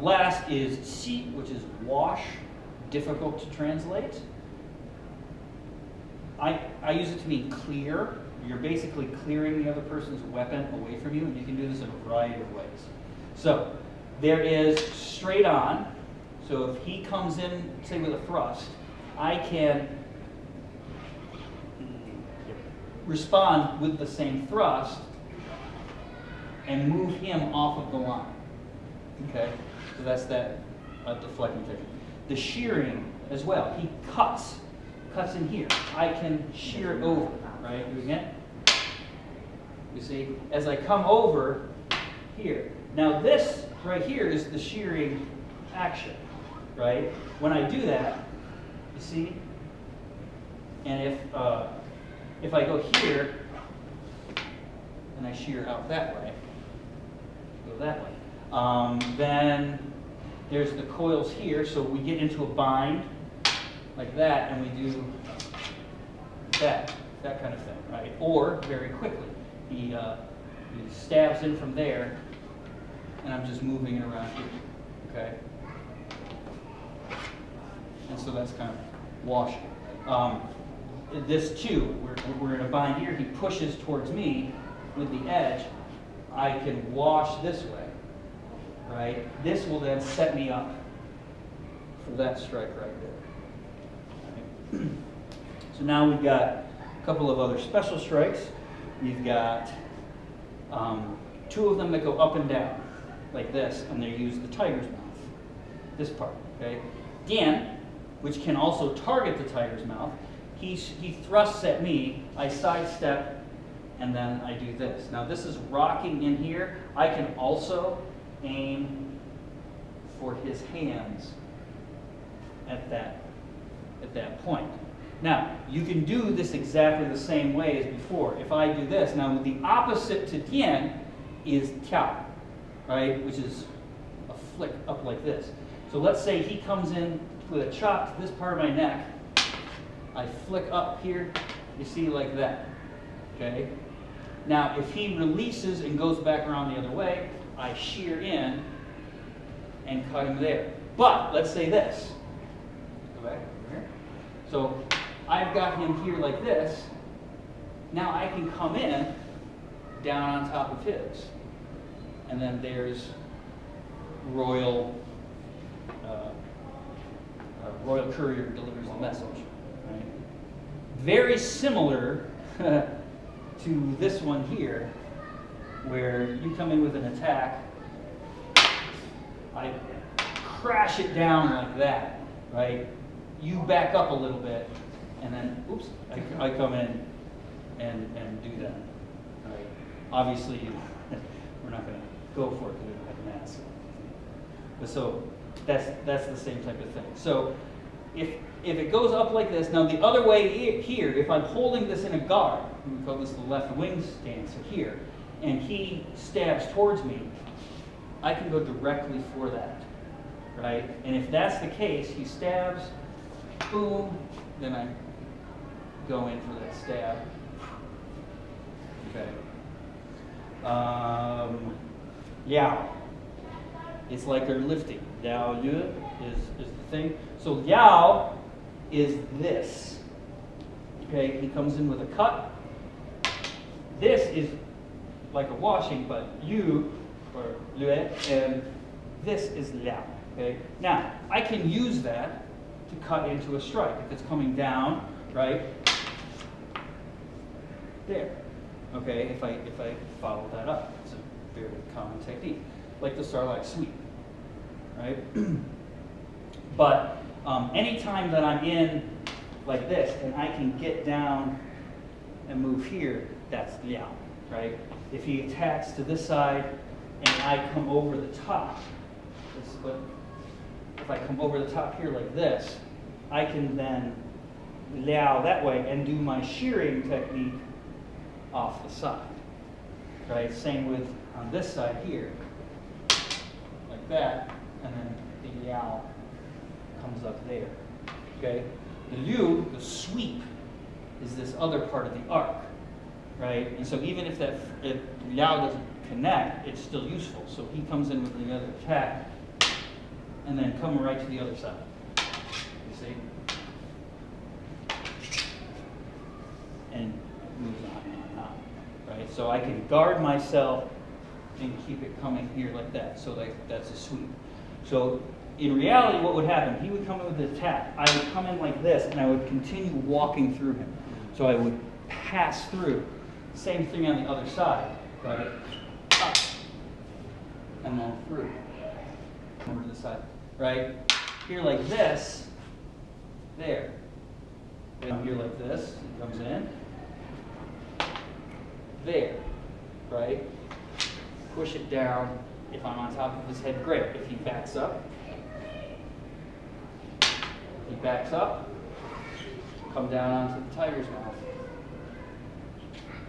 Last is xi, which is wash, difficult to translate. I use it to mean clear. You're basically clearing the other person's weapon away from you, and you can do this in a variety of ways. So there is straight on. So if he comes in, say with a thrust, I can respond with the same thrust and move him off of the line. Okay, so that's that deflecting technique. The shearing as well. He cuts in here. I can shear it over, right? Do it again. You see, as I come over here. Now this right here is the shearing action, right? When I do that, you see, and if I go here and I shear out that way, go that way, then there's the coils here, so we get into a bind like that, and we do that kind of thing, right? Or very quickly, he stabs in from there, and I'm just moving it around here, okay? And so that's kind of washing. This too, we're in a bind here. He pushes towards me with the edge. I can wash this way, right? This will then set me up for that strike right there. Right? So now we've got a couple of other special strikes. We've got two of them that go up and down, like this, and they use the tiger's mouth, this part, okay? Jian, which can also target the tiger's mouth, he thrusts at me, I sidestep, and then I do this. Now this is rocking in here. I can also aim for his hands at that point. Now, you can do this exactly the same way as before. If I do this, now the opposite to Jian is Tiao, right? Which is a flick up like this. So let's say he comes in with a chop to this part of my neck. I flick up here, you see, like that, okay? Now, if he releases and goes back around the other way, I shear in and cut him there. But let's say this. Go back over here. So I've got him here like this. Now I can come in down on top of his. And then there's royal courier delivers the message. Right? Very similar to this one here, where you come in with an attack, I crash it down like that, right? You back up a little bit, and then, oops, I come in and do that. Right? Obviously, we're not going to go for it because we don't have a mask. But so that's the same type of thing. So if it goes up like this, now the other way here, if I'm holding this in a guard, we call this the left wing stance here, and he stabs towards me, I can go directly for that, right? And if that's the case, he stabs, boom, then I go in for that stab. Okay. Liao. It's like they're lifting. Liao Yu is the thing. So Liao is this. Okay, he comes in with a cut. This is like a washing, but Yu, or Lue, and this is Liao. Okay? Now, I can use that to cut into a strike. If it's coming down, right? There. Okay, if I follow that up. It's a very common technique. Like the starlight sweep. Right? But anytime that I'm in like this and I can get down and move here, that's Liao. Right? If he attacks to this side and I come over the top, if I come over the top here like this, I can then Liao that way and do my shearing technique off the side. Right? Same with on this side here. Like that, and then the Liao comes up there. Okay? The Liu, the sweep, is this other part of the arc. Right? And so even if Liao doesn't connect, it's still useful. So he comes in with the other attack, and then come right to the other side. You see? And it moves on, right? So I can guard myself and keep it coming here like that. So that's a sweep. So in reality, what would happen? He would come in with the attack. I would come in like this, and I would continue walking through him. So I would pass through. Same thing on the other side. Right? Up. And then through. Over to the side. Right? Here like this. There. And here like this. He comes in. There. Right? Push it down. If I'm on top of his head, great. If he backs up, come down onto the tiger's mouth,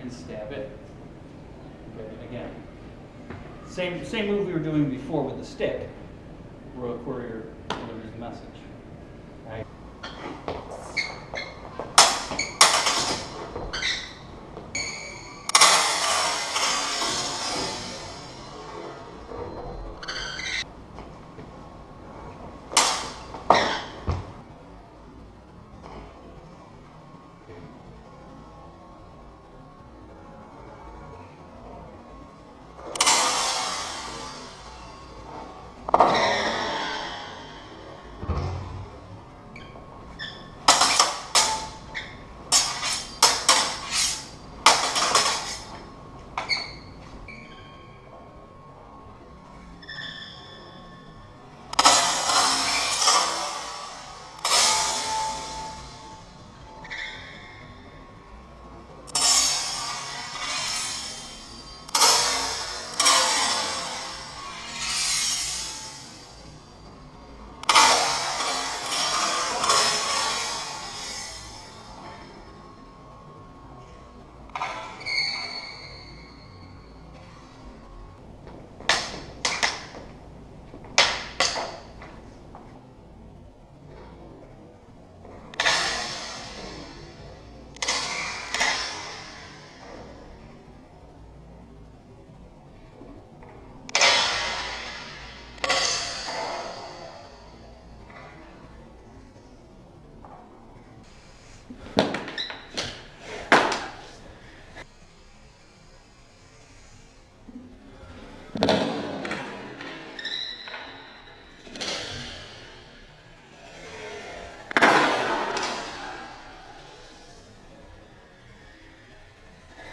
and stab it. Okay, again. Same move we were doing before with the stick. Royal Courier delivers the message. Right?